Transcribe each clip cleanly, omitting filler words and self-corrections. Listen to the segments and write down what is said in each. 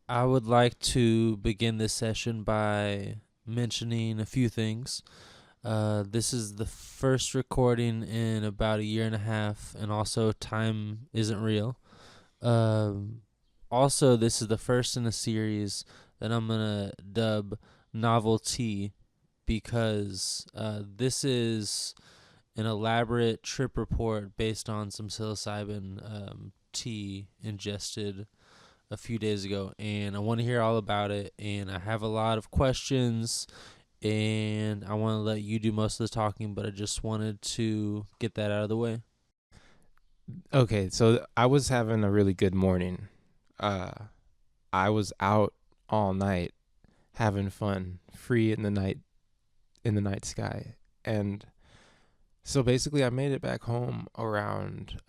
I would like to begin this session by mentioning a few things. This is the first recording in about a year and a half, and also time isn't real. Um, Also, this is the first in a series that I'm going to dub Novelty because this is an elaborate trip report based on some psilocybin tea ingested a few days ago, and I want to hear all about it. And I have a lot of questions, and I want to let you do most of the talking, but I just wanted to get that out of the way. Okay, so I was having a really good morning. Uh, I was out all night having fun, free in the night sky, and so basically I made it back home around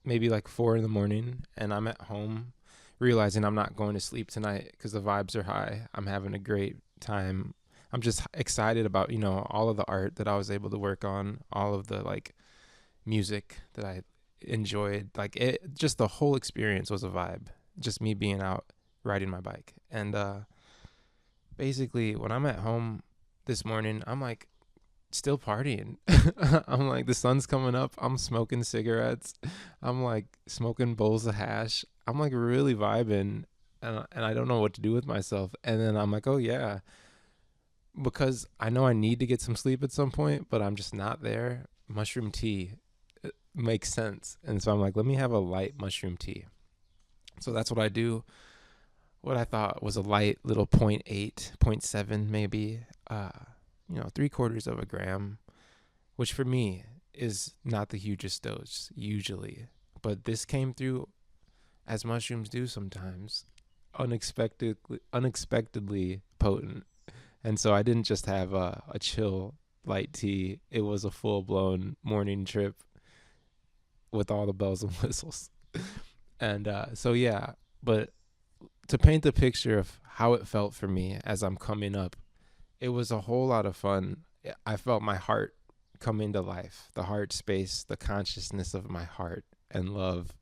maybe like 4 in the morning, and I'm at home realizing I'm not going to sleep tonight because the vibes are high. I'm having a great time. I'm just excited about all of the art that I was able to work on, all of the like music that I enjoyed. Like it, just the whole experience was a vibe. Just me being out riding my bike, and basically when I'm at home this morning, I'm like still partying. I'm like the sun's coming up. I'm smoking cigarettes. I'm like smoking bowls of hash. I'm like really vibing, and I don't know what to do with myself. And then I'm like, oh yeah, because I know I need to get some sleep at some point, but I'm just not there. Mushroom tea makes sense. And so I'm like, let me have a light mushroom tea. So that's what I do. What I thought was a light little point 0.8, point 0.7 maybe, 3/4 of a gram, which for me is not the hugest dose usually. But this came through as mushrooms do sometimes, unexpectedly potent. And so I didn't just have a chill light tea. It was a full blown morning trip with all the bells and whistles. And so yeah, but to paint the picture of how it felt for me as I'm coming up, it was a whole lot of fun. I felt my heart come into life, the heart space, the consciousness of my heart and love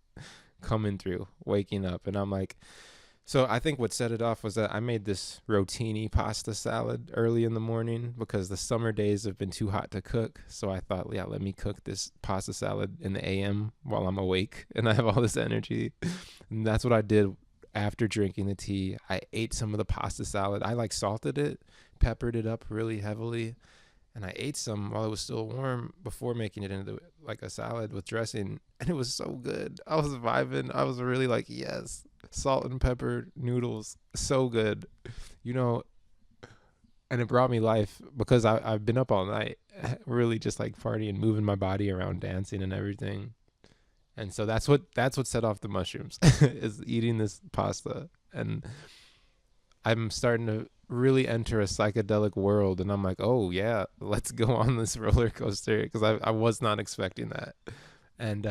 coming through, waking up. And I'm like, so I think what set it off was that I made this rotini pasta salad early in the morning because the summer days have been too hot to cook. So I thought, yeah, let me cook this pasta salad in the AM while I'm awake and I have all this energy. And that's what I did after drinking the tea. I ate some of the pasta salad. I like salted it, peppered it up really heavily, and I ate some while it was still warm before making it into like a salad with dressing, and it was so good. I was vibing. I was really like, yes, salt and pepper noodles, so good, you know. And it brought me life because I've been up all night, really just like partying, moving my body around, dancing and everything. And so that's what set off the mushrooms is eating this pasta, and I'm starting to really enter a psychedelic world, and I'm like, oh yeah, let's go on this roller coaster because I was not expecting that. And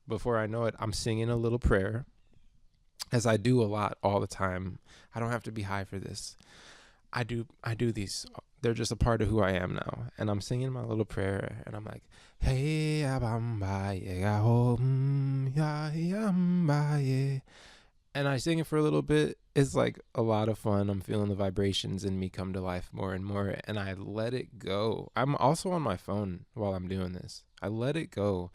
before I know it, I'm singing a little prayer, as I do a lot all the time. I don't have to be high for this. I do these. They're just a part of who I am now, and I'm singing my little prayer, and I'm like, hey abamba ye home ya yamba, and I sing it for a little bit. It's like a lot of fun. I'm feeling the vibrations in me come to life more and more, and I let it go. I'm also on my phone while I'm doing this. I let it go.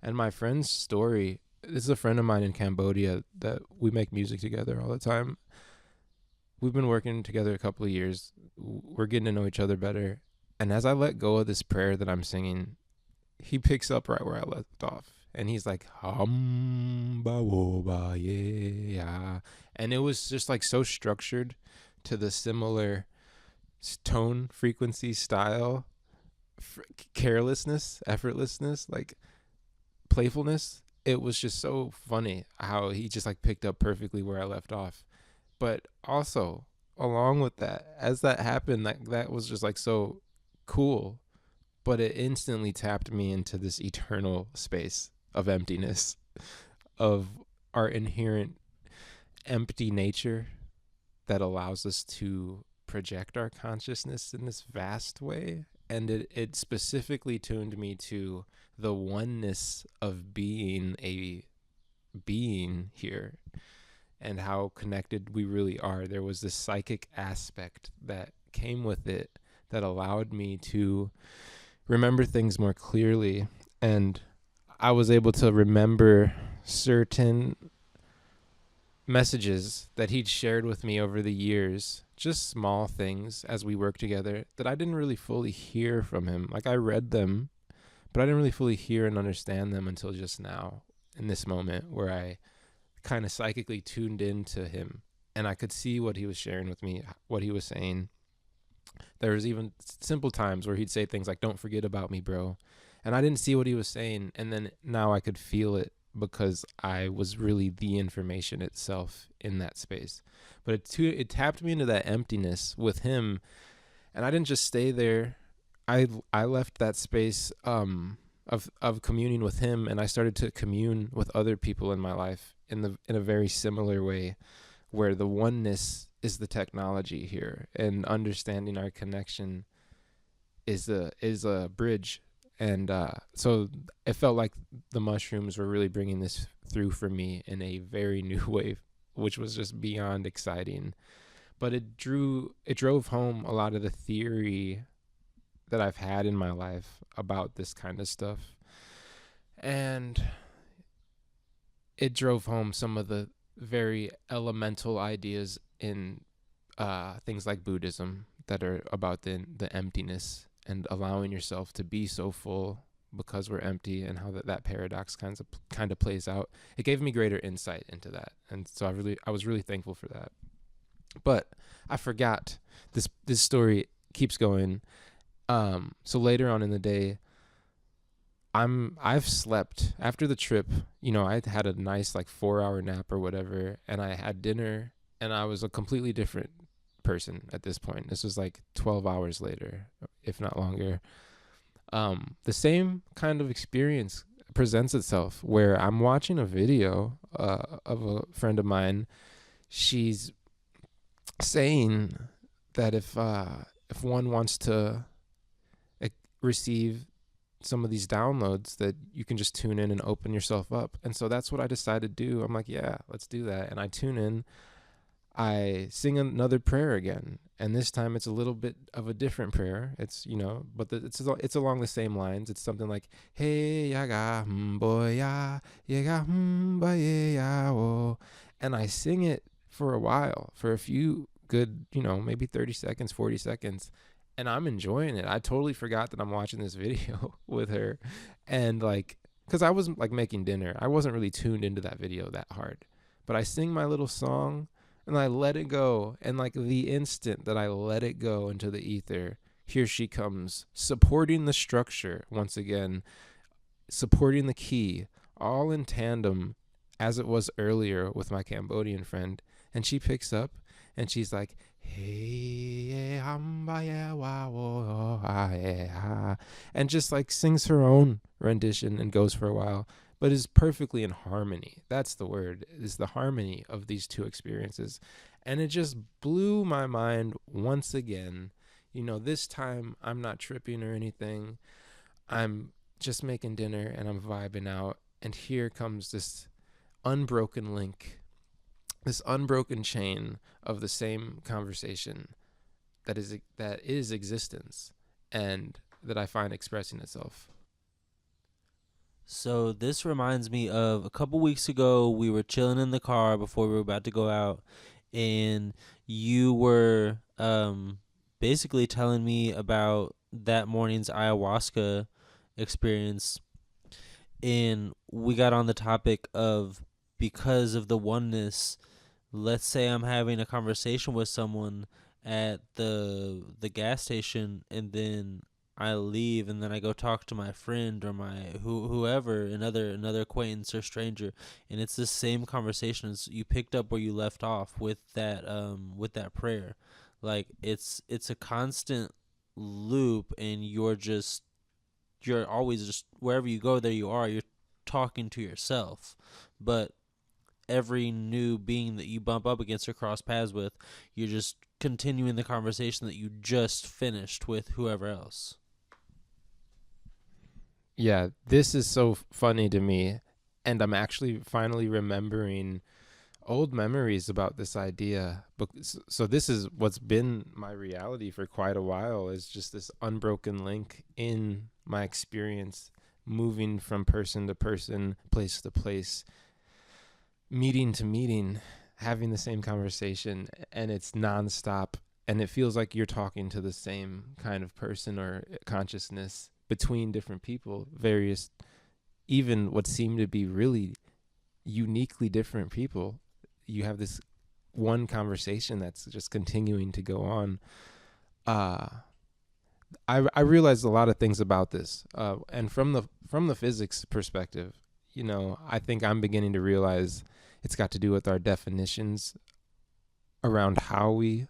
And my friend's story, this is a friend of mine in Cambodia that we make music together all the time. We've been working together a couple of years. We're getting to know each other better. And as I let go of this prayer that I'm singing, he picks up right where I left off. And he's like, hum ba wo ba yeah. And it was just like so structured to the similar tone, frequency, style, carelessness, effortlessness, like playfulness. It was just so funny how he just like picked up perfectly where I left off. But also, along with that, as that happened, that was just like so cool, but it instantly tapped me into this eternal space of emptiness, of our inherent empty nature that allows us to project our consciousness in this vast way. And it specifically tuned me to the oneness of being a being here and how connected we really are. There was this psychic aspect that came with it that allowed me to remember things more clearly. And I was able to remember certain messages that he'd shared with me over the years, just small things as we worked together that I didn't really fully hear from him. Like, I read them, but I didn't really fully hear and understand them until just now, in this moment where I kind of psychically tuned into him and I could see what he was sharing with me, what he was saying. There was even simple times where he'd say things like, "Don't forget about me, bro." And I didn't see what he was saying. And then now I could feel it because I was really the information itself in that space. But it tapped me into that emptiness with him. And I didn't just stay there. I left that space of communing with him, and I started to commune with other people in my life in a very similar way, where the oneness is the technology here, and understanding our connection is a bridge. And so it felt like the mushrooms were really bringing this through for me in a very new way, which was just beyond exciting. But it drove home a lot of the theory that I've had in my life about this kind of stuff. And it drove home some of the very elemental ideas in things like Buddhism that are about the emptiness and allowing yourself to be so full because we're empty, and how that paradox kind of plays out. It gave me greater insight into that, and so I was really thankful for that. But I forgot this story keeps going. So later on in the day, I've slept after the trip. I had a nice 4-hour nap or whatever, and I had dinner, and I was a completely different person at this point. This was 12 hours later, if not longer. The same kind of experience presents itself where I'm watching a video of a friend of mine. She's saying that if one wants to receive some of these downloads, that you can just tune in and open yourself up. And so that's what I decided to do. I'm like, yeah, let's do that. And I tune in, I sing another prayer again, and this time it's a little bit of a different prayer. It's but it's along the same lines. It's something like, hey yaga boya yaga ya wo, and I sing it for a while, for a few good maybe 30 seconds, 40 seconds, and I'm enjoying it. I totally forgot that I'm watching this video with her, and because I was making dinner, I wasn't really tuned into that video that hard, but I sing my little song. And I let it go. And the instant that I let it go into the ether, here she comes, supporting the structure once again, supporting the key, all in tandem as it was earlier with my Cambodian friend. And she picks up and she's like, hey, and just sings her own rendition and goes for a while, but is perfectly in harmony. That's the word, is the harmony of these two experiences. And it just blew my mind once again. This time I'm not tripping or anything. I'm just making dinner and I'm vibing out. And here comes this unbroken link, this unbroken chain of the same conversation that is existence, and that I find expressing itself. So this reminds me of a couple weeks ago, we were chilling in the car before we were about to go out, and you were basically telling me about that morning's ayahuasca experience, and we got on the topic of, because of the oneness, let's say I'm having a conversation with someone at the gas station, and then I leave, and then I go talk to my friend or my whoever, another acquaintance or stranger, and it's the same conversation as you picked up where you left off with that prayer. It's a constant loop, and you're always just, wherever you go, there you are. You're talking to yourself, but every new being that you bump up against or cross paths with, you're just continuing the conversation that you just finished with whoever else. Yeah, this is so funny to me. And I'm actually finally remembering old memories about this idea. So this is what's been my reality for quite a while, is just this unbroken link in my experience, moving from person to person, place to place, meeting to meeting, having the same conversation, and it's nonstop. And it feels like you're talking to the same kind of person or consciousness between different people, various, even what seem to be really uniquely different people. You have this one conversation that's just continuing to go on. I realized a lot of things about this, and from the physics perspective, I think I'm beginning to realize it's got to do with our definitions around how we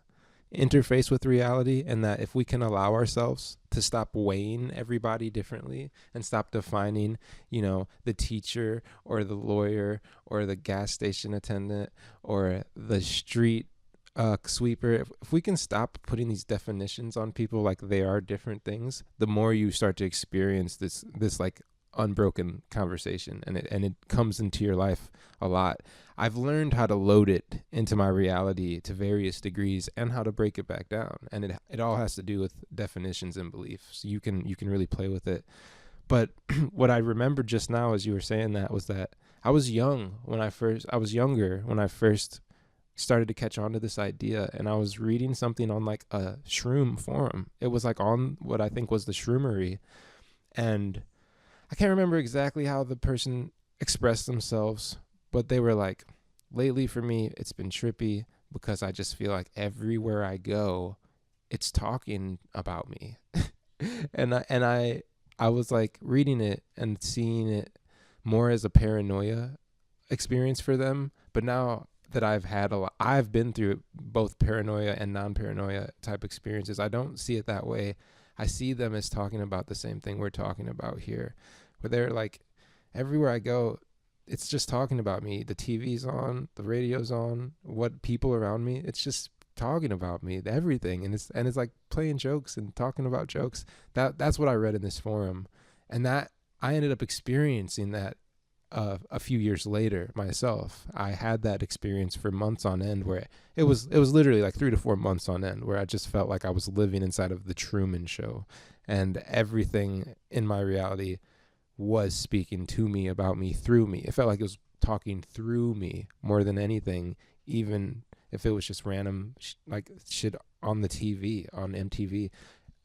interface with reality, and that if we can allow ourselves to stop weighing everybody differently and stop defining, the teacher or the lawyer or the gas station attendant or the street sweeper, if we can stop putting these definitions on people like they are different things, the more you start to experience this like unbroken conversation, and it comes into your life a lot. I've learned how to load it into my reality to various degrees and how to break it back down, and it all has to do with definitions and beliefs. You can really play with it. But what I remembered just now as you were saying that was that I was younger when I first started to catch on to this idea, and I was reading something on like a shroom forum. It was like on what I think was the Shroomery, and I can't remember exactly how the person expressed themselves, but they were like, lately for me, it's been trippy because I just feel like everywhere I go, it's talking about me. I was like reading it and seeing it more as a paranoia experience for them. But now that I've been through both paranoia and non-paranoia type experiences, I don't see it that way. I see them as talking about the same thing we're talking about here, where they're like, everywhere I go, it's just talking about me. The TV's on, the radio's on, what people around me, it's just talking about me, everything. And it's like playing jokes and talking about jokes. That's what I read in this forum. And that I ended up experiencing that a few years later myself. I had that experience for months on end, where it was literally like 3 to 4 months on end, where I just felt like I was living inside of the Truman Show, and everything in my reality was speaking to me, about me, through me. It felt like it was talking through me more than anything, even if it was just random like shit on the TV, on MTV.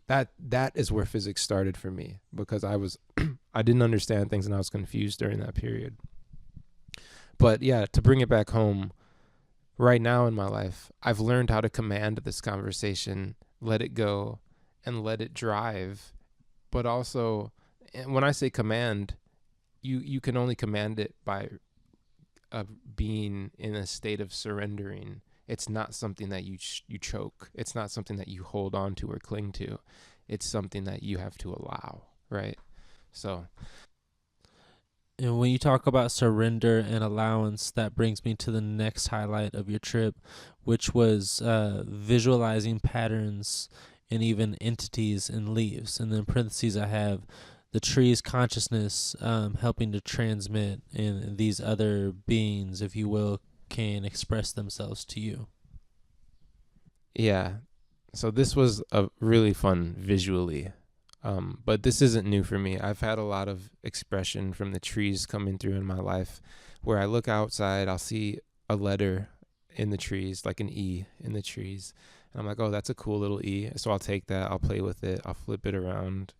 That is where physics started for me, because I didn't understand things and I was confused during that period. But yeah, to bring it back home, right now in my life, I've learned how to command this conversation, let it go, and let it drive. But also, when I say command, you can only command it by being in a state of surrendering. It's not something that you choke. It's not something that you hold on to or cling to. It's something that you have to allow, right? So, and when you talk about surrender and allowance, that brings me to the next highlight of your trip, which was visualizing patterns and even entities in leaves. And then in parentheses, I have the tree's consciousness helping to transmit, and these other beings, if you will, can express themselves to you. yeah. So this was a really fun visually. But this isn't new for me. I've had a lot of expression from the trees coming through in my life, where I look outside, I'll see a letter in the trees, like an E in the trees. And I'm like, oh, that's a cool little E. So I'll take that, I'll play with it, I'll flip it around,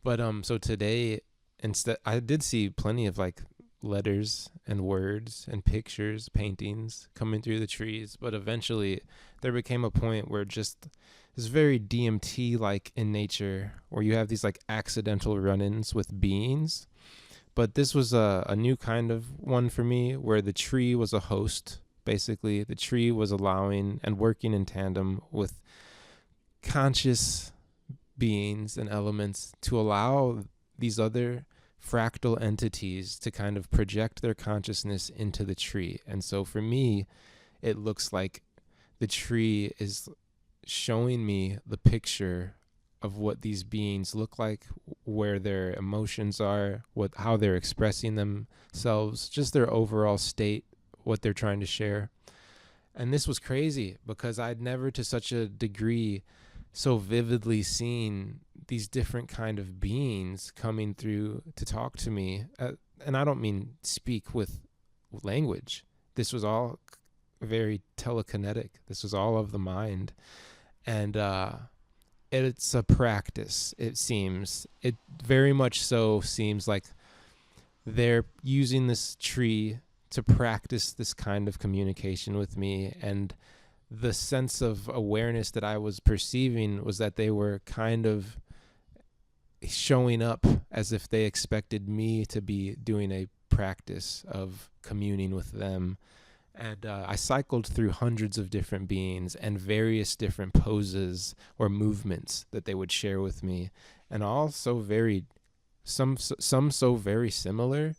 But so today, instead, I did see plenty of like letters and words and pictures, paintings coming through the trees. But eventually there became a point where just it's very DMT like in nature, where you have these like accidental run-ins with beings. But this was a new kind of one for me, where the tree was a host. Basically, the tree was allowing and working in tandem with conscious beings and elements to allow these other fractal entities to kind of project their consciousness into the tree. And so for me, it looks like the tree is showing me the picture of what these beings look like, where their emotions are, how they're expressing themselves, just their overall state, what they're trying to share. And this was crazy because I'd never to such a degree so vividly seen these different kind of beings coming through to talk to me. And I don't mean speak with language. This was all very telekinetic. This was all of the mind. And it's a practice, it seems. It very much so seems like they're using this tree to practice this kind of communication with me. And the sense of awareness that I was perceiving was that they were kind of showing up as if they expected me to be doing a practice of communing with them. And I cycled through hundreds of different beings and various different poses or movements that they would share with me, and all so varied, some so very similar,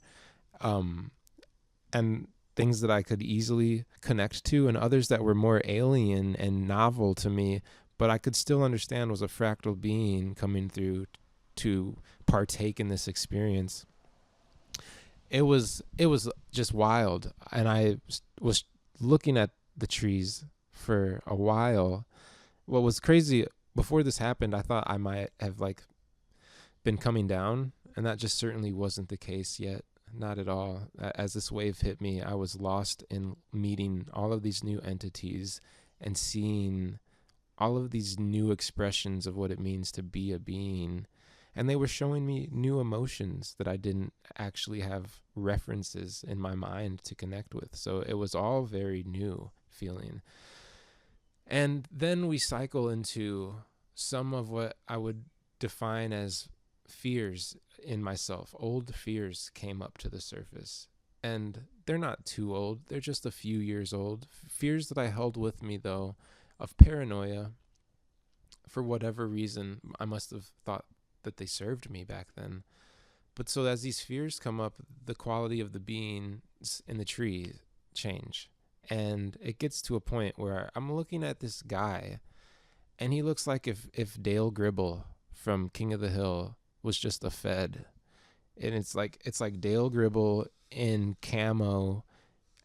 and things that I could easily connect to, and others that were more alien and novel to me, but I could still understand was a fractal being coming through to partake in this experience. It was just wild. And I was looking at the trees for a while. What was crazy, before this happened, I thought I might have been coming down, and that just certainly wasn't the case yet. Not at all. As this wave hit me, I was lost in meeting all of these new entities and seeing all of these new expressions of what it means to be a being. And they were showing me new emotions that I didn't actually have references in my mind to connect with. So it was all very new feeling. And then we cycle into some of what I would define as fears in myself. Old fears came up to the surface. And they're not too old. They're just a few years old. Fears that I held with me, though, of paranoia. For whatever reason, I must have thought that they served me back then. But so as these fears come up, the quality of the beings in the tree change. And it gets to a point where I'm looking at this guy, and he looks like if Dale Gribble from King of the Hill was just a Fed. And it's like Dale Gribble in camo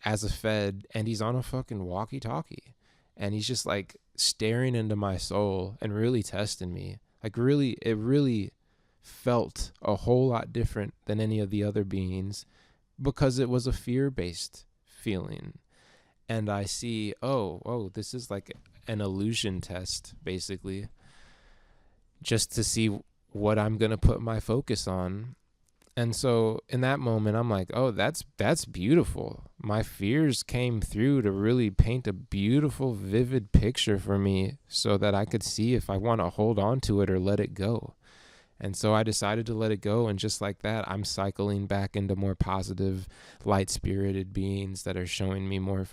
as a Fed, and he's on a fucking walkie-talkie. And he's just staring into my soul and really testing me. It really felt a whole lot different than any of the other beings because it was a fear-based feeling. And I see, this is like an illusion test, basically, just to see what I'm going to put my focus on. And so in that moment, I'm like, oh, that's beautiful. My fears came through to really paint a beautiful, vivid picture for me so that I could see if I want to hold on to it or let it go. And so I decided to let it go. And just like that, I'm cycling back into more positive, light-spirited beings that are showing me more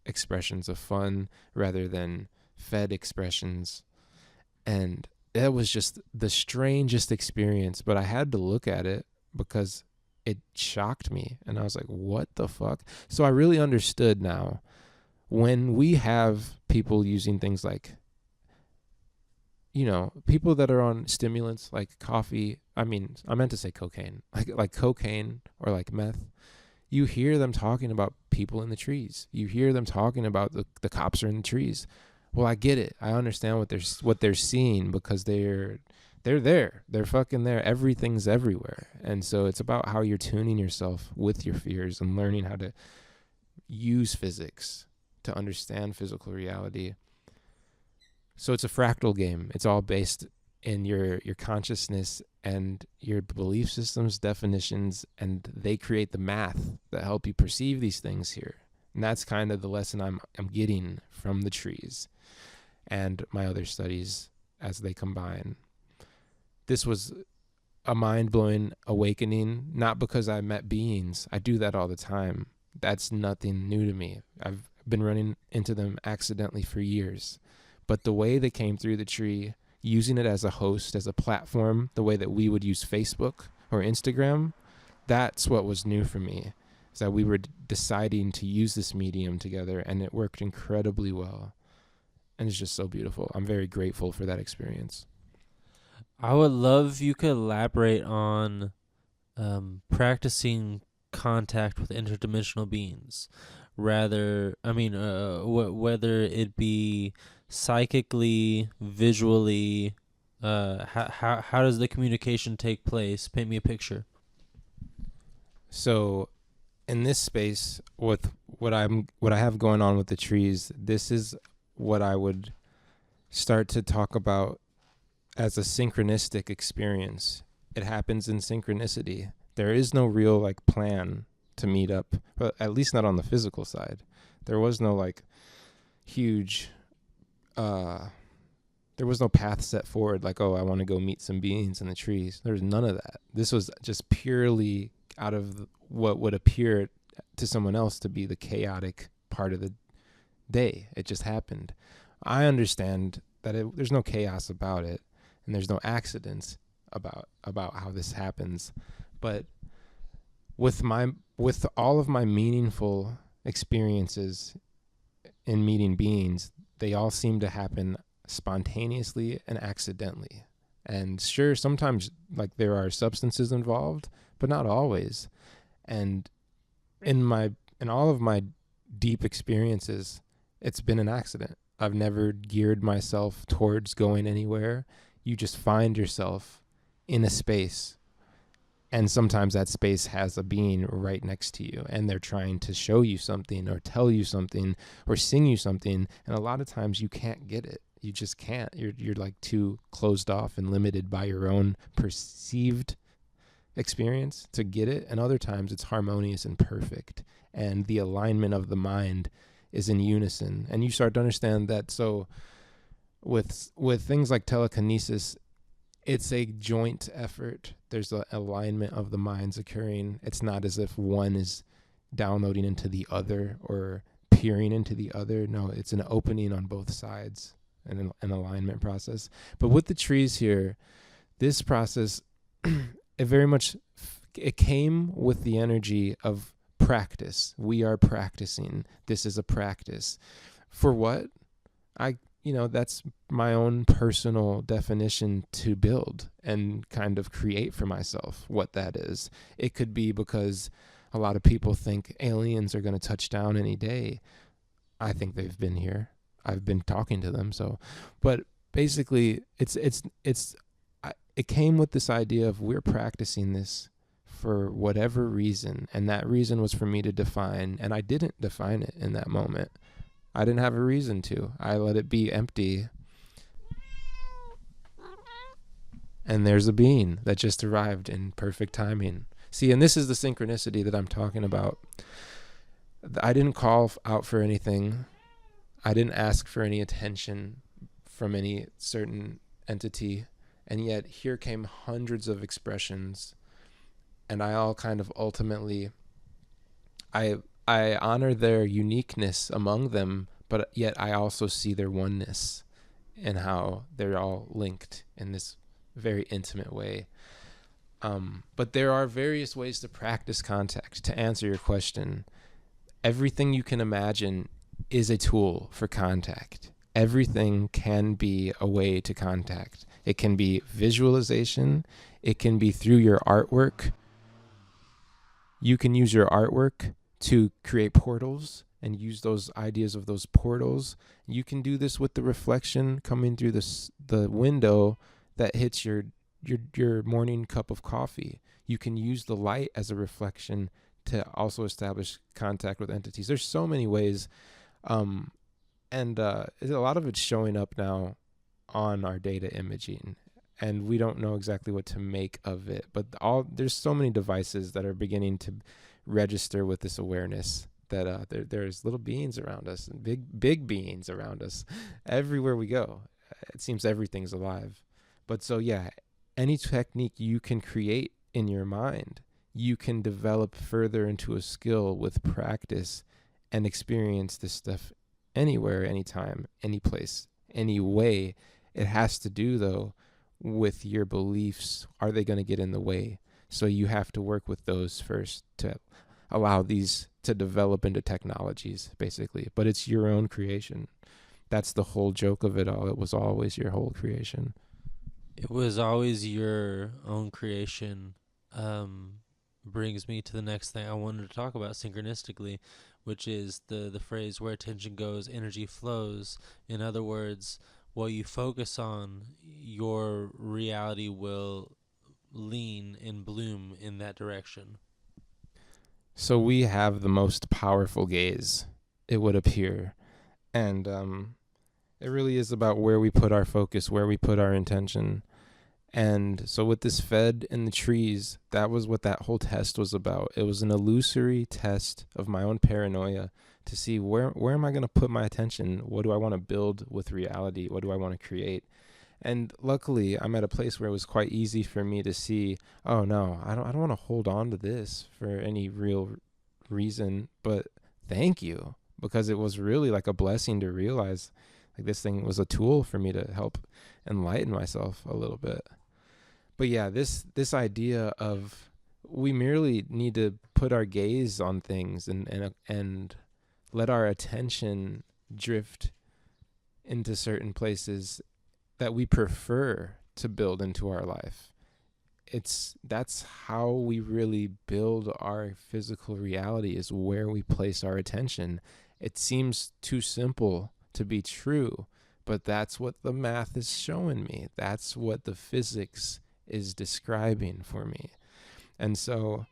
expressions of fun rather than Fed expressions. And that was just the strangest experience, but I had to look at it because it shocked me. And I was like, what the fuck? So I really understood now when we have people using things like, people that are on stimulants like coffee. I meant to say cocaine, like cocaine or like meth. You hear them talking about people in the trees. You hear them talking about the cops are in the trees. Well, I get it. I understand what they're seeing because they're there. They're fucking there. Everything's everywhere. And so it's about how you're tuning yourself with your fears and learning how to use physics to understand physical reality. So it's a fractal game. It's all based in your consciousness and your belief systems, definitions, and they create the math that help you perceive these things here. And that's kind of the lesson I'm getting from the trees and my other studies as they combine. This was a mind-blowing awakening, not because I met beings. I do that all the time. That's nothing new to me. I've been running into them accidentally for years. But the way they came through the tree, using it as a host, as a platform, the way that we would use Facebook or Instagram, that's what was new for me. Is that we were deciding to use this medium together, and it worked incredibly well. And it's just so beautiful. I'm very grateful for that experience. I would love if you could elaborate on practicing contact with interdimensional beings. Rather, I mean, whether it be psychically, visually, how does the communication take place? Paint me a picture. So in this space, with what I have going on with the trees, this is what I would start to talk about as a synchronistic experience. It happens in synchronicity. There is no real like plan to meet up, but at least not on the physical side. There was no like huge there was no path set forward like, oh, I want to go meet some beings in the trees. There's none of that. This was just purely out of what would appear to someone else to be the chaotic part of the day. It just happened. I understand that there's no chaos about it, and there's no accidents about how this happens. But with all of my meaningful experiences in meeting beings, they all seem to happen spontaneously and accidentally. And sure, sometimes like there are substances involved, but not always. And in all of my deep experiences, it's been an accident. I've never geared myself towards going anywhere. You just find yourself in a space, and sometimes that space has a being right next to you, and they're trying to show you something or tell you something or sing you something, and a lot of times you can't get it. You just can't. You're like too closed off and limited by your own perceived experience to get it, and other times it's harmonious and perfect, and the alignment of the mind is in unison, and you start to understand that. So with things like telekinesis, it's a joint effort. There's an alignment of the minds occurring. It's not as if one is downloading into the other or peering into the other. No, it's an opening on both sides and an alignment process. But with the trees here, this process, it very much, it came with the energy of practice. We are practicing. This is a practice. For what? That's my own personal definition to build and kind of create for myself what that is. It could be because a lot of people think aliens are going to touch down any day. I think they've been here. I've been talking to them. But basically it came with this idea of we're practicing this for whatever reason. And that reason was for me to define, and I didn't define it in that moment. I didn't have a reason to. I let it be empty. And there's a being that just arrived in perfect timing. See, and this is the synchronicity that I'm talking about. I didn't call out for anything. I didn't ask for any attention from any certain entity. And yet here came hundreds of expressions. And I all kind of ultimately, I honor their uniqueness among them, but yet I also see their oneness and how they're all linked in this very intimate way. But there are various ways to practice contact. To answer your question, everything you can imagine is a tool for contact. Everything can be a way to contact. It can be visualization. It can be through your artwork. You can use your artwork to create portals and use those ideas of those portals. You can do this with the reflection coming through the window that hits your morning cup of coffee. You can use the light as a reflection to also establish contact with entities. There's so many ways, and a lot of it's showing up now on our data imaging, and we don't know exactly what to make of it. But there's so many devices that are beginning to register with this awareness that there's little beings around us, and big beings around us everywhere we go. It seems everything's alive. But so yeah, any technique you can create in your mind, you can develop further into a skill with practice and experience this stuff anywhere, anytime, any place, any way. It has to do though with your beliefs. Are they going to get in the way? So you have to work with those first to allow these to develop into technologies, basically. But it's your own creation. That's the whole joke of it all. It was always your whole creation. It was always your own creation. Brings me to the next thing I wanted to talk about synchronistically, which is the phrase where attention goes, energy flows. In other words, what you focus on, your reality will lean and bloom in that direction. So we have the most powerful gaze, it would appear. And it really is about where we put our focus, where we put our intention. And so with this Fed in the trees, that was what that whole test was about. It was an illusory test of my own paranoia to see where am I going to put my attention? What do I want to build with reality? What do I want to create? And luckily, I'm at a place where it was quite easy for me to see, oh no, I don't want to hold on to this for any real reason, but thank you, because it was really like a blessing to realize like this thing was a tool for me to help enlighten myself a little bit. But yeah, this idea of we merely need to put our gaze on things and let our attention drift into certain places that we prefer to build into our life. That's how we really build our physical reality, is where we place our attention. It seems too simple to be true, but that's what the math is showing me. That's what the physics is describing for me. And so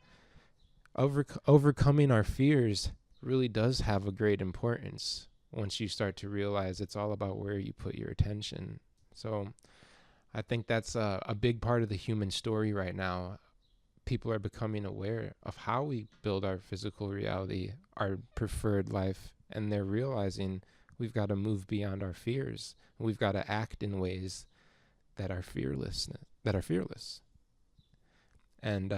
overcoming our fears really does have a great importance once you start to realize it's all about where you put your attention. So I think that's a big part of the human story right now. People are becoming aware of how we build our physical reality, our preferred life, and they're realizing we've got to move beyond our fears. We've got to act in ways that are fearless. And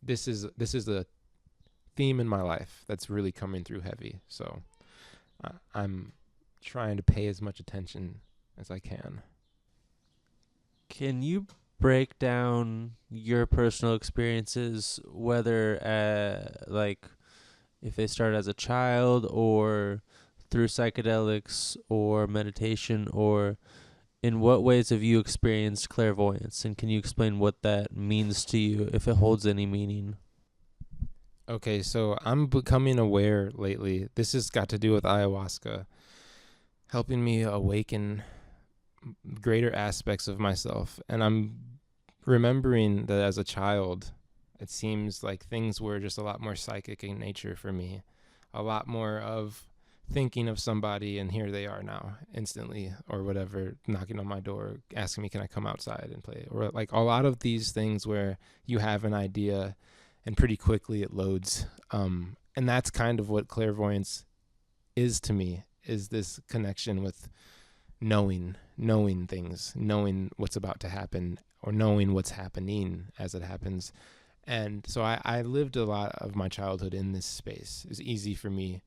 this is a theme in my life that's really coming through heavy. So I'm trying to pay as much attention as I can. Can you break down your personal experiences, whether like if they start as a child or through psychedelics or meditation, or in what ways have you experienced clairvoyance, and can you explain what that means to you, if it holds any meaning? Okay, so I'm becoming aware lately. This has got to do with ayahuasca, helping me awaken greater aspects of myself. And I'm remembering that as a child, it seems like things were just a lot more psychic in nature for me, a lot more of thinking of somebody and here they are now instantly, or whatever, knocking on my door asking me can I come outside and play, or like a lot of these things where you have an idea and pretty quickly it loads. And that's kind of what clairvoyance is to me, is this connection with knowing things, knowing what's about to happen, or knowing what's happening as it happens. And so I lived a lot of my childhood in this space. It was easy for me.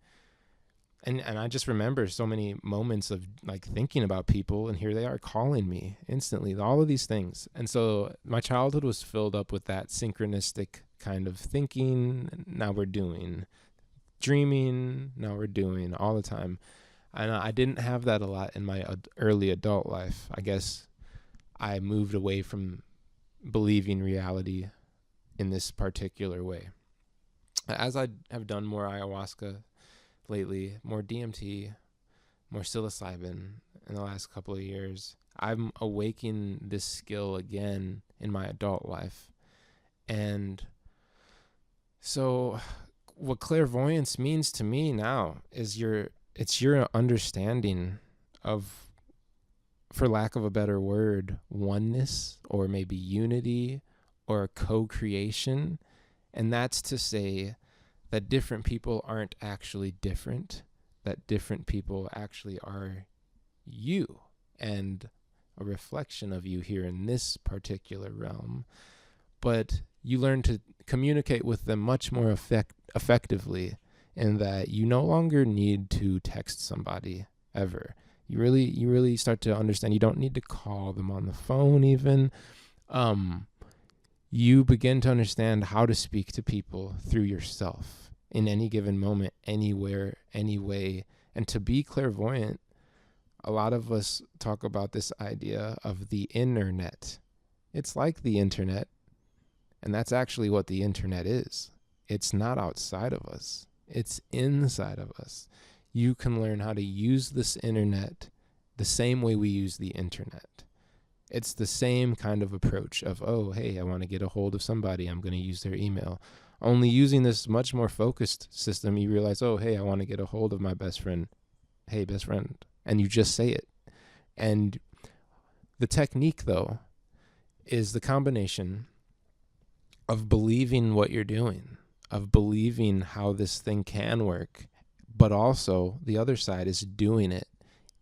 And I just remember so many moments of like thinking about people, and here they are calling me instantly, all of these things. And so my childhood was filled up with that synchronistic kind of thinking. Now we're doing, dreaming, now we're doing, all the time. And I didn't have that a lot in my early adult life. I guess I moved away from believing reality in this particular way. As I have done more ayahuasca lately, more DMT, more psilocybin in the last couple of years, I'm awakening this skill again in my adult life. And so what clairvoyance means to me now is it's your understanding of, for lack of a better word, oneness, or maybe unity, or co-creation. And that's to say that different people aren't actually different, that different people actually are you and a reflection of you here in this particular realm. But you learn to communicate with them much more effectively, in that you no longer need to text somebody ever. You really start to understand you don't need to call them on the phone even. You begin to understand how to speak to people through yourself in any given moment, anywhere, any way. And to be clairvoyant a lot of us talk about this idea of the internet. It's like the internet, and that's actually what the internet is. It's not outside of us. It's inside of us. You can learn how to use this internet the same way we use the internet. It's the same kind of approach of, oh, hey, I want to get a hold of somebody. I'm going to use their email. Only using this much more focused system, you realize, oh, hey, I want to get a hold of my best friend. Hey, best friend. And you just say it. And the technique, though, is the combination of believing what you're doing, of believing how this thing can work, but also the other side is doing it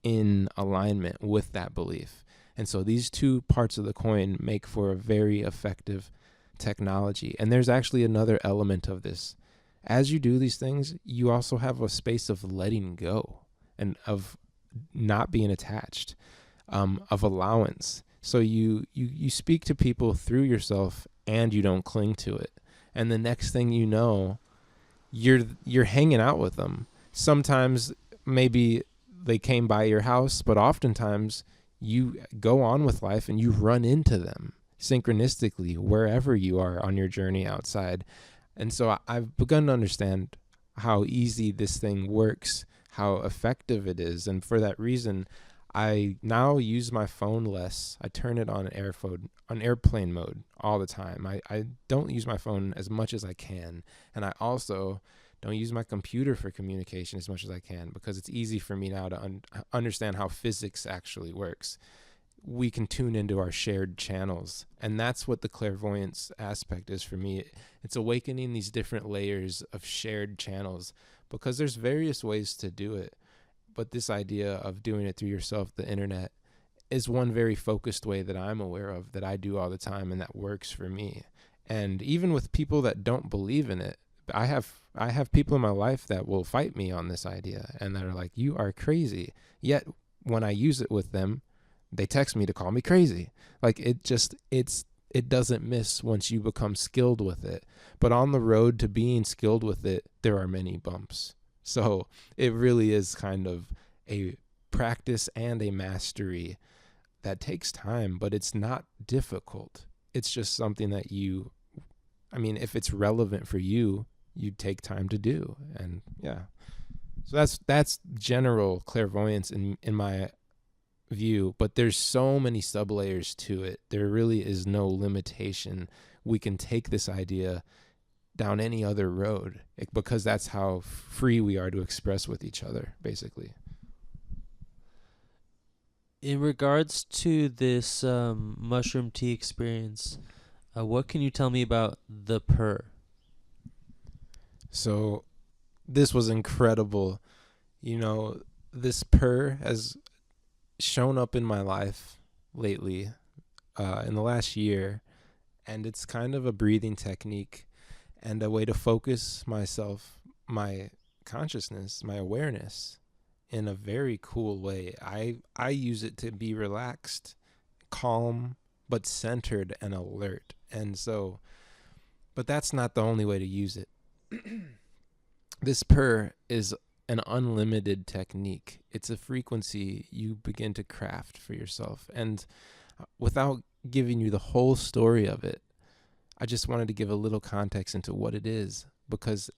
in alignment with that belief. And so these two parts of the coin make for a very effective technology. And there's actually another element of this. As you do these things, you also have a space of letting go and of not being attached, of allowance. So you speak to people through yourself and you don't cling to it. And the next thing you know, you're hanging out with them. Sometimes maybe they came by your house, but oftentimes you go on with life and you run into them synchronistically wherever you are on your journey outside. And so I've begun to understand how easy this thing works, how effective it is. And for that reason, I now use my phone less. I turn it on airplane mode all the time. I don't use my phone as much as I can. And I also don't use my computer for communication as much as I can, because it's easy for me now to understand how physics actually works. We can tune into our shared channels. And that's what the clairvoyance aspect is for me. It's awakening these different layers of shared channels, because there's various ways to do it. But this idea of doing it through yourself, the internet, is one very focused way that I'm aware of, that I do all the time, and that works for me. And even with people that don't believe in it, I have people in my life that will fight me on this idea and that are like, you are crazy. Yet when I use it with them, they text me to call me crazy. Like it doesn't miss once you become skilled with it. But on the road to being skilled with it, there are many bumps. So it really is kind of a practice and a mastery that takes time, but it's not difficult. It's just something that if it's relevant for you, you take time to do. And yeah. So that's general clairvoyance in my view, but there's so many sublayers to it. There really is no limitation. We can take this idea down any other road, because that's how free we are to express with each other, basically. In regards to this mushroom tea experience, what can you tell me about the purr? So this was incredible. This purr has shown up in my life lately, in the last year, and it's kind of a breathing technique and a way to focus myself, my consciousness, my awareness in a very cool way. I use it to be relaxed, calm, but centered and alert. But that's not the only way to use it. This purr is an unlimited technique. It's a frequency you begin to craft for yourself. And without giving you the whole story of it, I just wanted to give a little context into what it is, because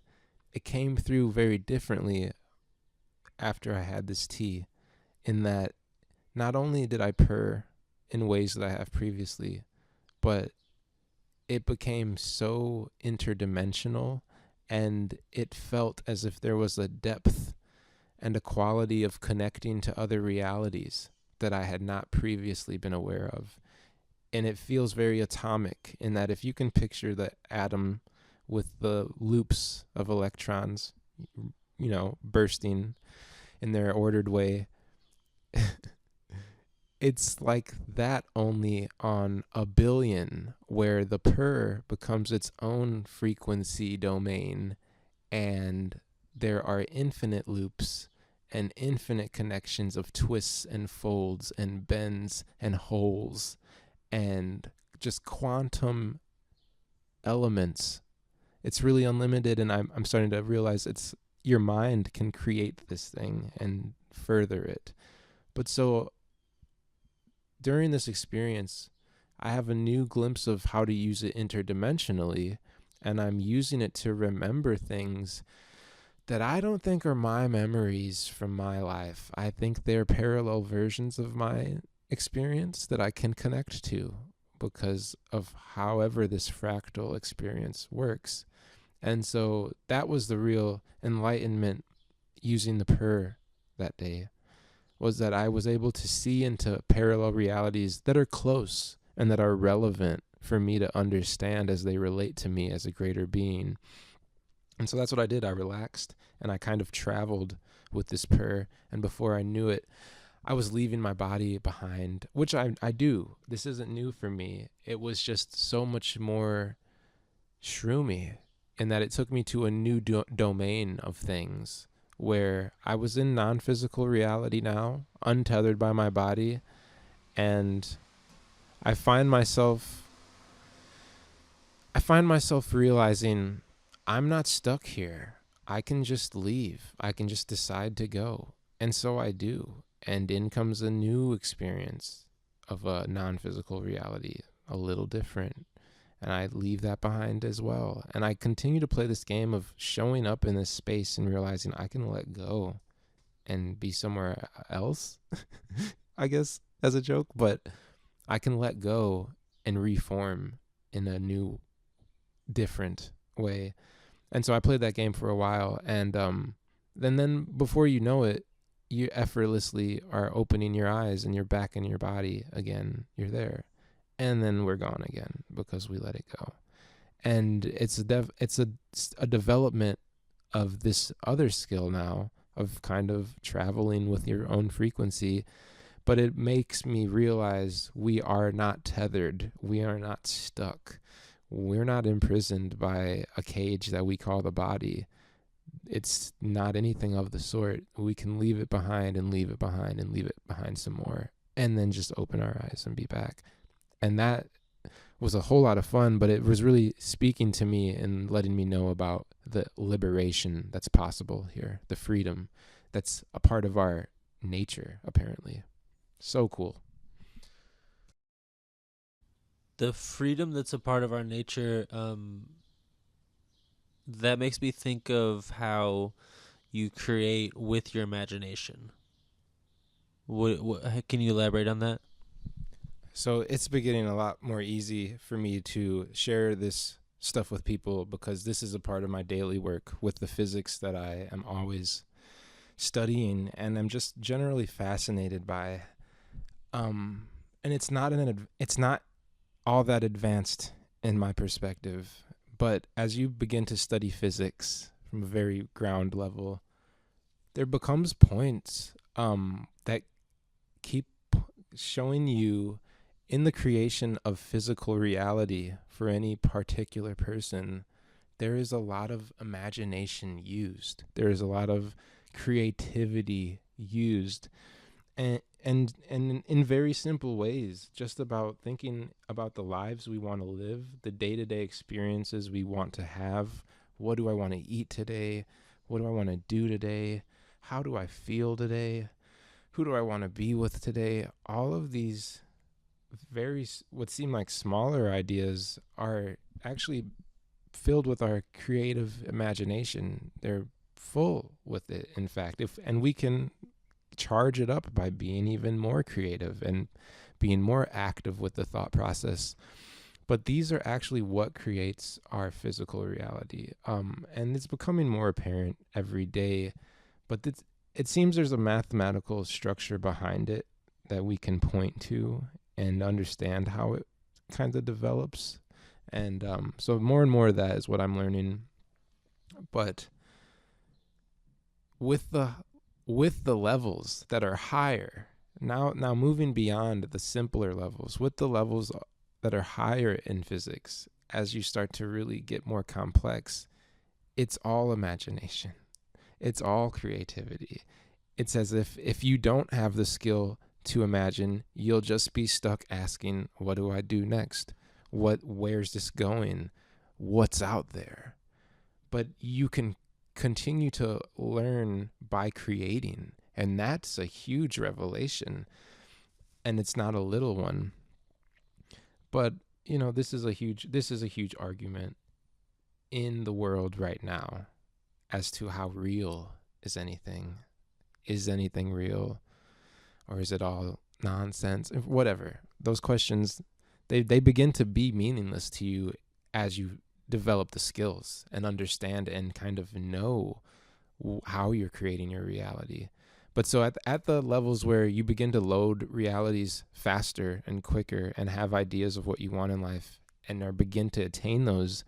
it came through very differently after I had this tea, in that not only did I purr in ways that I have previously, but it became so interdimensional, and it felt as if there was a depth and a quality of connecting to other realities that I had not previously been aware of. And it feels very atomic, in that if you can picture the atom with the loops of electrons, bursting in their ordered way, it's like that, only on a billion, where the purr becomes its own frequency domain, and there are infinite loops and infinite connections of twists and folds and bends and holes and just quantum elements. It's really unlimited, and I'm starting to realize your mind can create this thing and further it. But so during this experience, I have a new glimpse of how to use it interdimensionally, and I'm using it to remember things that I don't think are my memories from my life. I think they're parallel versions of my experience that I can connect to because of however this fractal experience works. And so that was the real enlightenment using the purr that day, was that I was able to see into parallel realities that are close and that are relevant for me to understand as they relate to me as a greater being. And so that's what I did. I relaxed and I kind of traveled with this purr. And before I knew it, I was leaving my body behind, which I do. This isn't new for me. It was just so much more shroomy in that it took me to a new domain of things where I was in non-physical reality now, untethered by my body. And I find myself realizing I'm not stuck here. I can just leave. I can just decide to go. And so I do. And in comes a new experience of a non-physical reality, a little different. And I leave that behind as well. And I continue to play this game of showing up in this space and realizing I can let go and be somewhere else, I guess, as a joke. But I can let go and reform in a new, different way. And so I played that game for a while, and then before you know it, you effortlessly are opening your eyes and you're back in your body again. You're there, and then we're gone again because we let it go. And it's a development of this other skill now of kind of traveling with your own frequency. But it makes me realize we are not tethered. We are not stuck. We're not imprisoned by a cage that we call the body. It's not anything of the sort. We can leave it behind and leave it behind and leave it behind some more, and then just open our eyes and be back. And that was a whole lot of fun, but it was really speaking to me and letting me know about the liberation that's possible here, the freedom that's a part of our nature, apparently. So cool. The freedom that's a part of our nature, that makes me think of how you create with your imagination. What can you elaborate on that? So it's been getting a lot more easy for me to share this stuff with people because this is a part of my daily work with the physics that I am always studying, and I'm just generally fascinated by. And it's not all that advanced in my perspective, but as you begin to study physics from a very ground level, there becomes points that keep showing you in the creation of physical reality for any particular person, there is a lot of imagination used. There is a lot of creativity used. And in very simple ways, just about thinking about the lives we want to live, the day-to-day experiences we want to have. What do I want to eat today? What do I want to do today? How do I feel today? Who do I want to be with today? All of these what seem like smaller ideas are actually filled with our creative imagination. They're full with it, in fact. And we can charge it up by being even more creative and being more active with the thought process. But these are actually what creates our physical reality. And it's becoming more apparent every day. But it seems there's a mathematical structure behind it that we can point to and understand how it kind of develops. And so more and more of that is what I'm learning. But with the levels that are higher, now moving beyond the simpler levels, with the levels that are higher in physics, as you start to really get more complex, it's all imagination. It's all creativity. It's as if you don't have the skill to imagine, you'll just be stuck asking, what do I do next? Where's this going? What's out there? But you can continue to learn by creating And that's a huge revelation. And it's not a little one. But, this is a huge argument in the world right now as to how real is anything. Is anything real? Or is it all nonsense? Whatever. Those questions, they begin to be meaningless to you as you develop the skills and understand and kind of know how you're creating your reality. But so at the levels where you begin to load realities faster and quicker and have ideas of what you want in life and begin to attain those,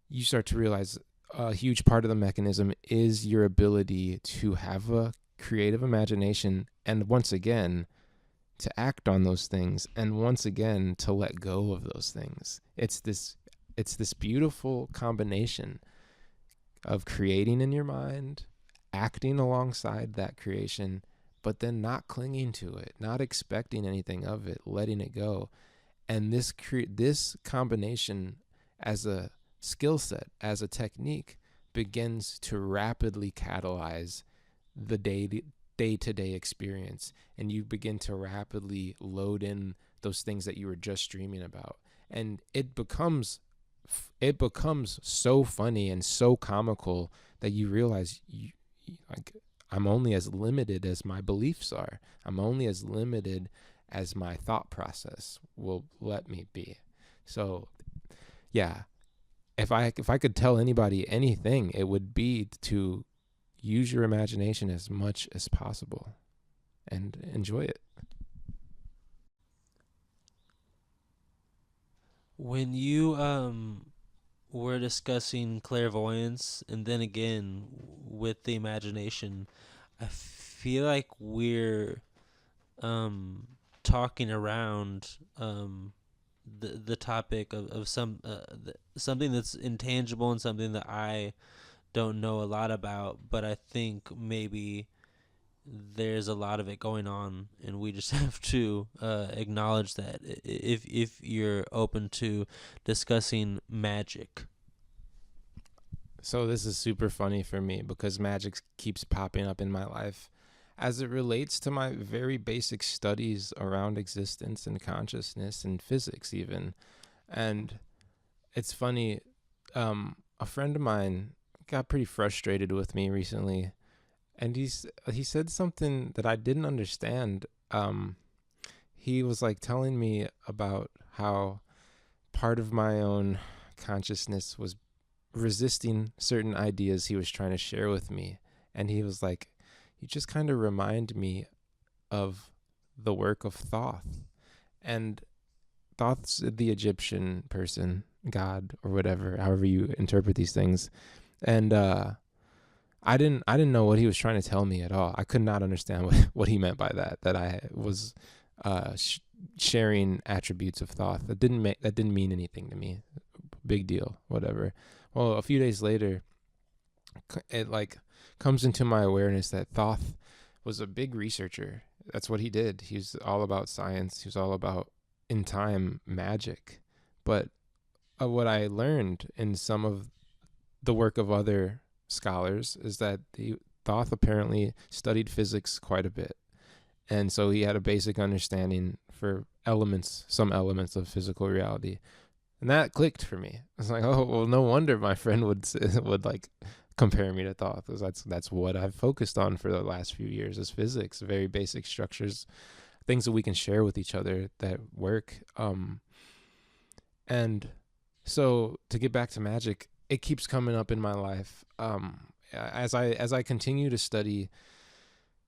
you start to realize a huge part of the mechanism is your ability to have a creative imagination, and once again to act on those things, and once again to let go of those things. It's this beautiful combination of creating in your mind, acting alongside that creation, but then not clinging to it, not expecting anything of it, letting it go. And this combination as a skill set, as a technique, begins to rapidly catalyze the day-to-day experience, and you begin to rapidly load in those things that you were just dreaming about, and it becomes so funny and so comical that you realize I'm only as limited as my beliefs are. I'm only as limited as my thought process will let me be. So yeah, if I could tell anybody anything, it would be to use your imagination as much as possible and enjoy it. When you were discussing clairvoyance and then again with the imagination, I feel like we're talking around the topic of something that's intangible and something that I don't know a lot about, but I think maybe there's a lot of it going on, and we just have to acknowledge that if you're open to discussing magic. So this is super funny for me because magic keeps popping up in my life as it relates to my very basic studies around existence and consciousness and physics even. And it's funny, a friend of mine got pretty frustrated with me recently, and he said something that I didn't understand. He was like telling me about how part of my own consciousness was resisting certain ideas he was trying to share with me, and he was like, you just kind of remind me of the work of Thoth. And Thoth's the Egyptian person, God, or whatever, however you interpret these things. And I didn't know what he was trying to tell me at all. I could not understand what he meant by that I was sharing attributes of Thoth. That didn't mean anything to me. Big deal, whatever. Well, a few days later, it comes into my awareness that Thoth was a big researcher. That's what he did. He was all about science. He was all about, in time, magic. But what I learned in some of the work of other scholars is that Thoth apparently studied physics quite a bit. And so he had a basic understanding for some elements of physical reality. And that clicked for me. I was like, oh, well, no wonder my friend would compare me to Thoth, because that's what I've focused on for the last few years is physics, very basic structures, things that we can share with each other that work. And so to get back to magic, it keeps coming up in my life. As I continue to study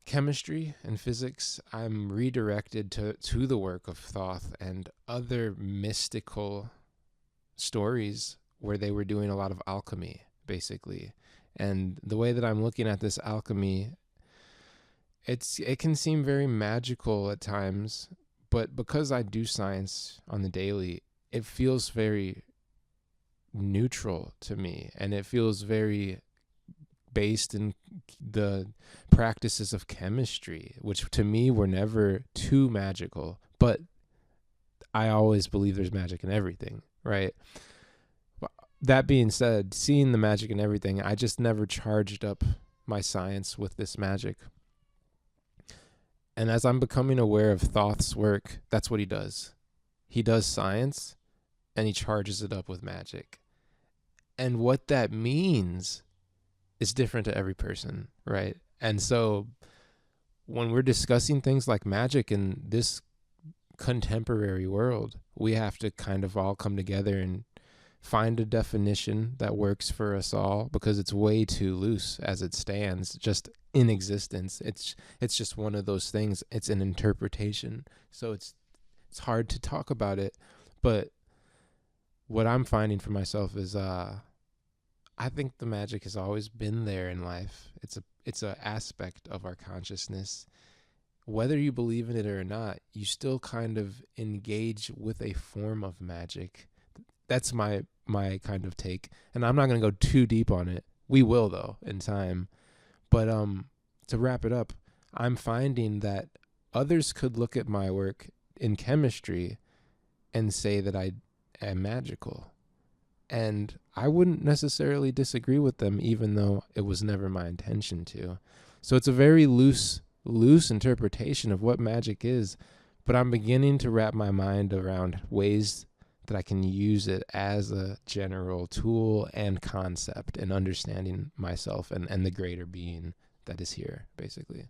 chemistry and physics, I'm redirected to the work of Thoth and other mystical stories where they were doing a lot of alchemy, basically. And the way that I'm looking at this alchemy, it can seem very magical at times, but because I do science on the daily, it feels very neutral to me, and it feels very based in the practices of chemistry, which to me were never too magical, but I always believe there's magic in everything, right? That being said, seeing the magic in everything, I just never charged up my science with this magic. And as I'm becoming aware of Thoth's work, that's what he does. He does science and he charges it up with magic. And what that means is different to every person, right? And so when we're discussing things like magic in this contemporary world, we have to kind of all come together and find a definition that works for us all, because it's way too loose as it stands just in existence. It's just one of those things. It's an interpretation. So it's hard to talk about it. But what I'm finding for myself is I think the magic has always been there in life. It's a aspect of our consciousness. Whether you believe in it or not, you still kind of engage with a form of magic. That's my kind of take. And I'm not going to go too deep on it. We will, though, in time. But to wrap it up, I'm finding that others could look at my work in chemistry and say that I am magical. And I wouldn't necessarily disagree with them, even though it was never my intention to. So it's a very loose interpretation of what magic is, but I'm beginning to wrap my mind around ways that I can use it as a general tool and concept in understanding myself and the greater being that is here, basically.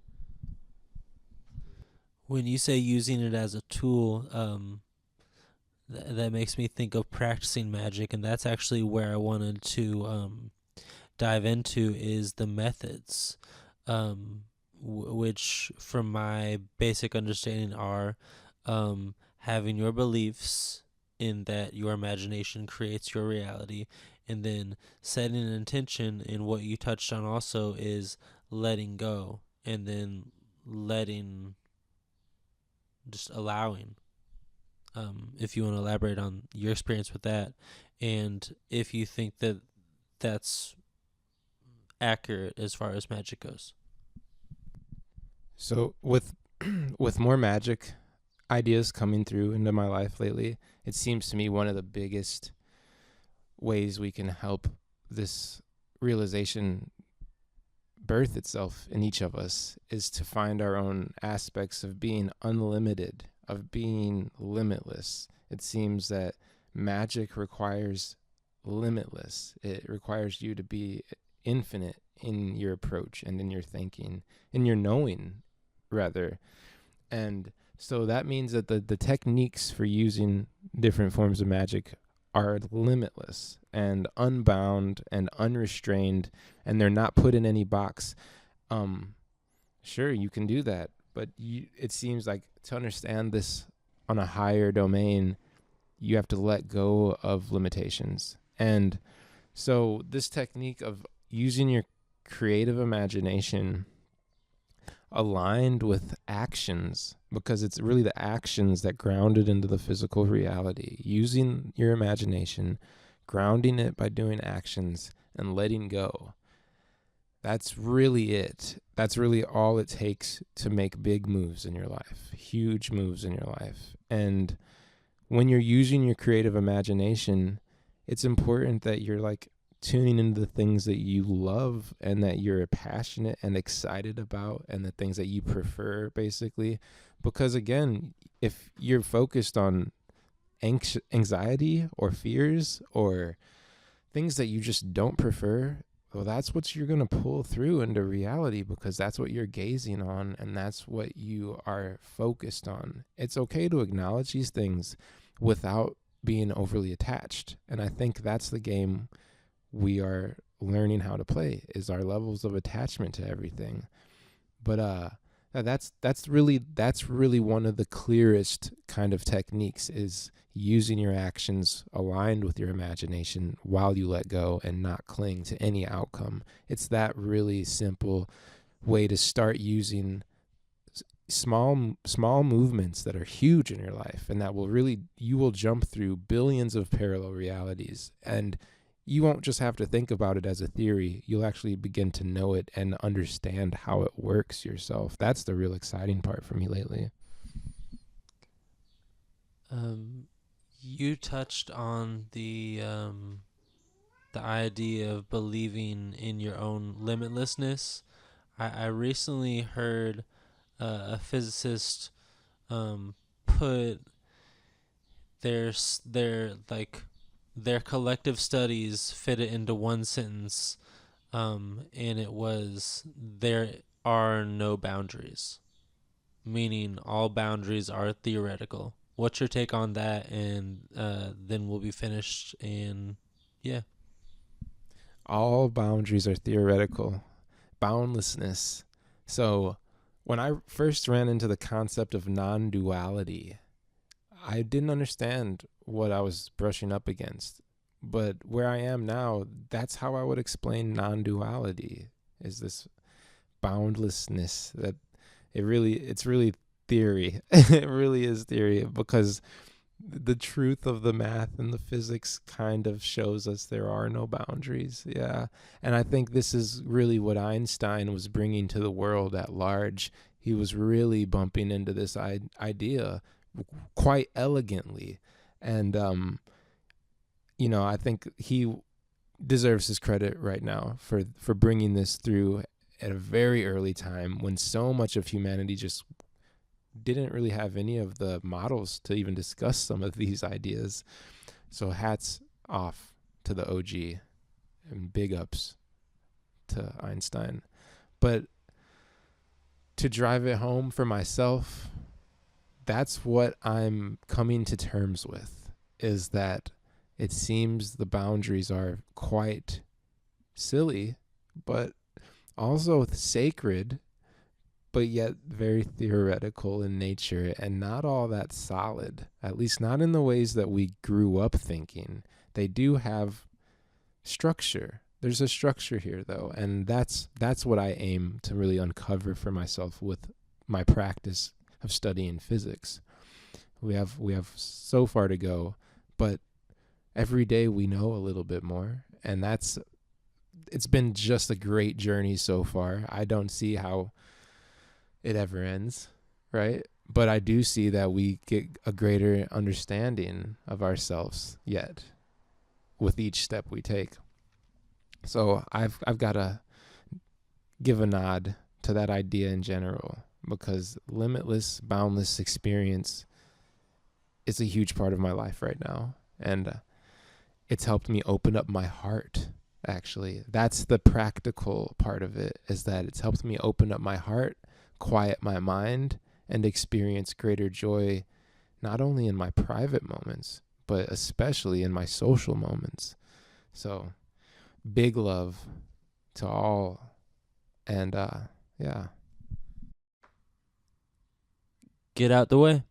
When you say using it as a tool, that makes me think of practicing magic, and that's actually where I wanted to dive into, is the methods, which from my basic understanding are having your beliefs in that your imagination creates your reality, and then setting an intention. And what you touched on also is letting go, and then just allowing. If you want to elaborate on your experience with that, and if you think that that's accurate as far as magic goes. So with more magic ideas coming through into my life lately, it seems to me one of the biggest ways we can help this realization birth itself in each of us is to find our own aspects of being unlimited, of being limitless. It seems that magic requires limitless. It requires you to be infinite in your approach and in your thinking, in your knowing, rather. And so that means that the techniques for using different forms of magic are limitless and unbound and unrestrained, and they're not put in any box. Sure, you can do that, but it seems like to understand this on a higher domain, you have to let go of limitations. And so this technique of using your creative imagination aligned with actions, because it's really the actions that ground it into the physical reality, using your imagination, grounding it by doing actions and letting go. That's really it. That's really all it takes to make big moves in your life, huge moves in your life. And when you're using your creative imagination, it's important that you're like tuning into the things that you love and that you're passionate and excited about, and the things that you prefer, basically. Because again, if you're focused on anxiety or fears or things that you just don't prefer, well, that's what you're going to pull through into reality, because that's what you're gazing on and that's what you are focused on. It's okay to acknowledge these things without being overly attached. And I think that's the game we are learning how to play, is our levels of attachment to everything. But that's really one of the clearest kind of techniques, is using your actions aligned with your imagination while you let go and not cling to any outcome. It's that really simple way to start using small movements that are huge in your life, and that will really, you will jump through billions of parallel realities, and you won't just have to think about it as a theory. You'll actually begin to know it and understand how it works yourself. That's the real exciting part for me lately. You touched on the idea of believing in your own limitlessness. I recently heard a physicist put their like their collective studies fit it into one sentence, and it was there are no boundaries, meaning all boundaries are theoretical. What's your take on that? And then we'll be finished. And yeah, All boundaries are theoretical. Boundlessness. So, when I first ran into the concept of non duality, I didn't understand what I was brushing up against. But where I am now, that's how I would explain non duality, is this boundlessness that it's really theory. It really is theory, because the truth of the math and the physics kind of shows us there are no boundaries. Yeah. And I think this is really what Einstein was bringing to the world at large. He was really bumping into this idea quite elegantly. And, I think he deserves his credit right now for bringing this through at a very early time when so much of humanity just didn't really have any of the models to even discuss some of these ideas. So hats off to the OG and big ups to Einstein. But to drive it home for myself, that's what I'm coming to terms with, is that it seems the boundaries are quite silly, but also sacred, but yet very theoretical in nature and not all that solid, at least not in the ways that we grew up thinking. They do have structure. There's a structure here, though, and that's what I aim to really uncover for myself with my practice of studying physics. We have so far to go, but every day we know a little bit more, and it's been just a great journey so far. I don't see how it ever ends, right? But I do see that we get a greater understanding of ourselves yet with each step we take. So I've got to give a nod to that idea in general, because limitless, boundless experience is a huge part of my life right now. And it's helped me open up my heart, actually. That's the practical part of it, is that it's helped me open up my heart, quiet my mind, and experience greater joy, not only in my private moments, but especially in my social moments. So, big love to all. And yeah. get out the way.